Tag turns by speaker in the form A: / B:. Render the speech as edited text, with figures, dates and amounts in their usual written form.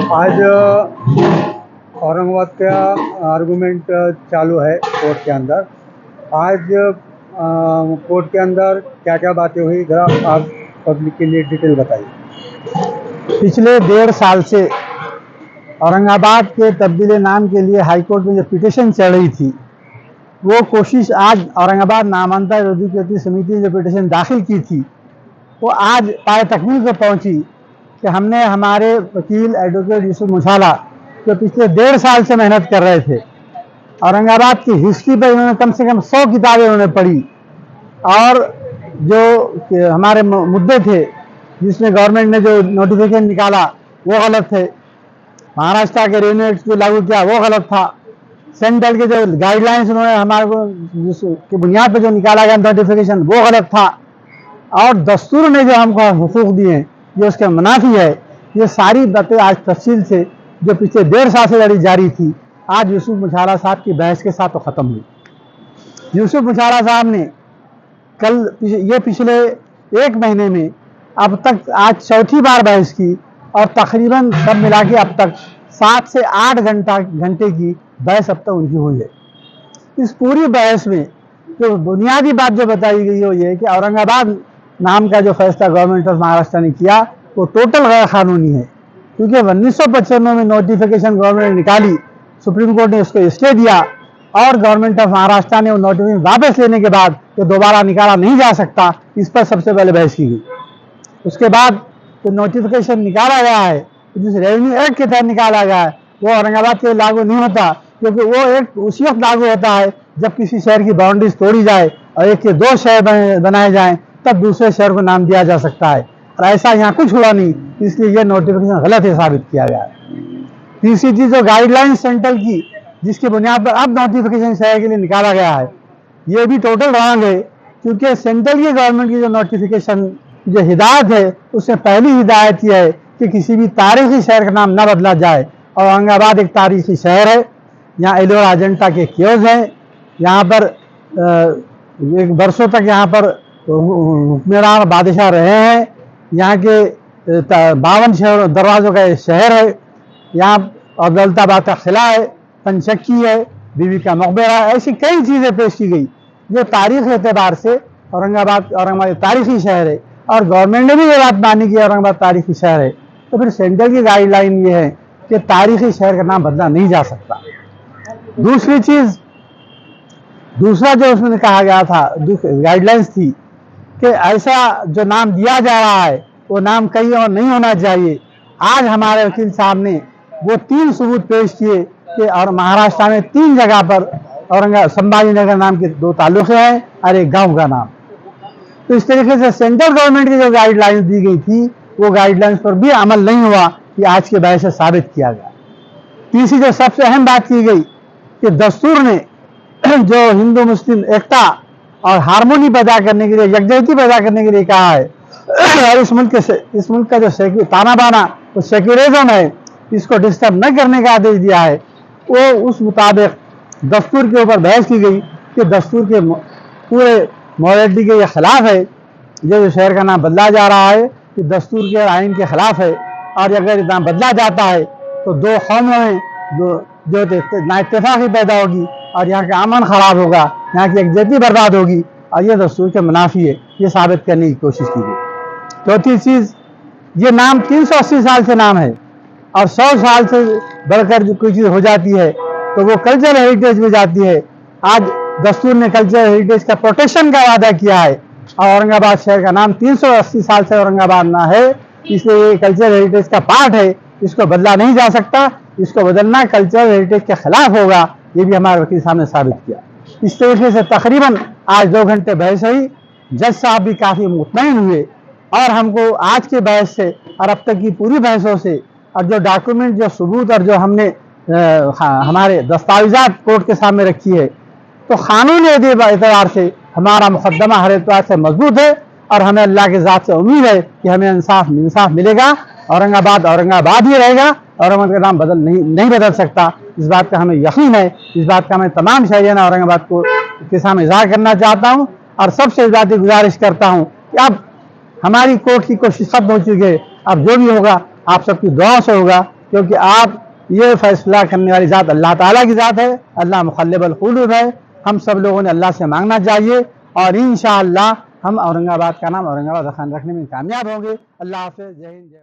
A: आज औरंगाबाद का आर्गूमेंट चालू है कोर्ट के अंदर। आज कोर्ट के अंदर क्या क्या बातें हुई, जरा आप पब्लिक के लिए डिटेल बताइए।
B: पिछले 1.5 साल से औरंगाबाद के तब्दीली नाम के लिए हाईकोर्ट में जो पिटीशन चल रही थी, वो कोशिश आज औरंगाबाद नामांतर विरोधी समिति ने जो पिटीशन दाखिल की थी, वो आज पाए तकमील को पहुंची कि हमने हमारे वकील एडवोकेट यूसुफ मुछाला जो पिछले 1.5 साल से मेहनत कर रहे थे, औरंगाबाद की हिस्ट्री पर उन्होंने कम से कम 100 किताबें उन्होंने पढ़ी और जो हमारे मुद्दे थे जिसमें गवर्नमेंट ने जो नोटिफिकेशन निकाला वो गलत थे, महाराष्ट्र के रेवेन्यू एक्ट जो लागू किया वो गलत था, सेंट्रल के जो गाइडलाइंस उन्होंने हमारे को जिसकी बुनियाद पर जो निकाला गया नोटिफिकेशन वो गलत था, और दस्तूर ने जो हमको हुकूक दिए हैं जो उसके मुनाफी है। ये सारी बातें आज तफसील से जो पिछले 1.5 साल से लड़ी जारी थी, आज यूसुफ मुछाला साहब की बहस के साथ तो ख़त्म हुई। यूसुफ मुछाला साहब ने कल पिछले 1 महीने में अब तक आज चौथी बार बहस की और तकरीबन सब मिला के अब तक 7 से 8 घंटे की बहस अब तक उनकी हुई है। इस पूरी बहस में जो बुनियादी बात जो बताई गई है ये कि औरंगाबाद नाम का जो फैसला गवर्नमेंट ऑफ महाराष्ट्र ने किया वो टोटल गैर कानूनी है, क्योंकि 1995 में नोटिफिकेशन गवर्नमेंट ने निकाली, सुप्रीम कोर्ट ने उसको स्टे दिया और गवर्नमेंट ऑफ महाराष्ट्र ने वो नोटिफिकेशन वापस लेने के बाद ये दोबारा निकाला नहीं जा सकता, इस पर सबसे पहले बहस की गई। उसके बाद जो नोटिफिकेशन निकाला गया है जिस रेवेन्यू एक्ट के तहत निकाला गया है वो औरंगाबाद के लागू नहीं होता, क्योंकि वो एक्ट उसी वक्त लागू होता है जब किसी शहर की बाउंड्रीज तोड़ी जाए और एक के 2 शहर बनाए जाएं, तब दूसरे शहर को नाम दिया जा सकता है, और ऐसा यहाँ कुछ हुआ नहीं, इसलिए यह नोटिफिकेशन गलत है साबित किया गया है। तीसरी चीज जो गाइडलाइन सेंट्रल की जिसकी बुनियाद पर अब नोटिफिकेशन शहर के लिए निकाला गया है, ये भी टोटल रॉन्ग है, क्योंकि सेंट्रल की गवर्नमेंट की जो नोटिफिकेशन जो हिदायत है उसमें पहली हिदायत यह है कि किसी भी तारीखी शहर का नाम न बदला जाए, और औरंगाबाद एक तारीखी शहर है, यहाँ एलोरा अजंता के क्योज हैं, यहाँ पर एक बरसों तक यहाँ पर हुक्मरान बादशाह रहे हैं, यहाँ के 52 दरवाज़ों का शहर है, यहाँ और दौलताबाद का किला है, पंचक्की है, बीबी का मकबरा है, ऐसी कई चीज़ें पेश की गई जो तारीख के एतबार से औरंगाबाद तारीखी शहर है, और गवर्नमेंट ने भी ये बात मानी कि औरंगाबाद तारीखी शहर है। तो फिर सेंट्रल की गाइडलाइन ये है कि तारीखी शहर का नाम बदला नहीं जा सकता। दूसरी चीज़, दूसरा जो उसमें कहा गया था गाइडलाइंस थी कि ऐसा जो नाम दिया जा रहा है वो नाम कहीं और नहीं होना चाहिए। आज हमारे वकील साहब ने वो 3 सबूत पेश किए कि और महाराष्ट्र में 3 जगह पर संभाजी नगर नाम के 2 तालुके हैं और एक गांव का नाम। तो इस तरीके से सेंट्रल गवर्नमेंट की जो गाइडलाइंस दी गई थी वो गाइडलाइंस पर भी अमल नहीं हुआ, कि आज के बहस से साबित किया गया। तीसरी जो सबसे अहम बात की गई कि दस्तूर ने जो हिंदू मुस्लिम एकता और हारमोनी पैदा करने के लिए, यकजहती पैदा करने के लिए कहा है, और इस मुल्क का जो ताना बाना तो सेक्युलरिज्म है, इसको डिस्टर्ब न करने का आदेश दिया है, वो उस मुताबिक दस्तूर के ऊपर बहस की गई कि दस्तूर के पूरे मॉरलिटी के खिलाफ है, जो शहर का नाम बदला जा रहा है कि दस्तूर के आइन के खिलाफ है, और अगर नाम बदला जाता है तो 2 कौमों में जो नाइत्तेफाकी पैदा होगी और यहाँ का अमन खराब होगा, यहाँ की यकजहती बर्बाद होगी, और ये दस्तूर के मुनाफी है, ये साबित करने की कोशिश की गई। चौथी चीज़, ये नाम 380 साल से नाम है, और 100 साल से बढ़कर जो कोई चीज़ हो जाती है तो वो कल्चरल हेरिटेज में जाती है। आज दस्तूर ने कल्चरल हेरिटेज का प्रोटेक्शन का वादा किया है, और औरंगाबाद शहर का नाम 380 साल से औरंगाबाद ना है, इसलिए ये कल्चरल हेरिटेज का पार्ट है, इसको बदला नहीं जा सकता, इसको बदलना कल्चरल हेरिटेज के खिलाफ होगा, ये भी हमारे वकील साहब ने साबित किया। इस तरीके से तकरीबन आज 2 घंटे बहस हुई, जज साहब भी काफ़ी मुतमईन हुए, और हमको आज के बहस से और अब तक की पूरी बहसों से और जो डॉक्यूमेंट, जो सबूत और जो हमने हमारे दस्तावेजात कोर्ट के सामने रखी है, तो कानूनी एतबार से हमारा मुकदमा हर एतबार से मजबूत है, और हमें अल्लाह के ज़ात से उम्मीद है कि हमें इंसाफ मिलेगा। औरंगाबाद ही रहेगा, औरंगाबाद का नाम नहीं बदल सकता, इस बात का हमें यकीन है। इस बात का मैं तमाम शहरियान औरंगाबाद के सामने इज़हार करना चाहता हूँ, और सबसे इस बात की गुजारिश करता हूँ कि अब हमारी कोर्ट की कोशिश खत्म हो चुकी है, अब जो भी होगा आप सबकी दुआओं से होगा। क्योंकि आप ये फैसला करने वाली ज़ात अल्लाह ताला की ज़ात है। अल्लाह मुखल्लिबुल कुलूब है। हम सब लोगों ने अल्लाह से मांगना चाहिए और इंशाअल्लाह हम औरंगाबाद का नाम औरंगाबाद रखने में कामयाब होंगे। अल्लाह हाफ़िज़। जय हिंद जय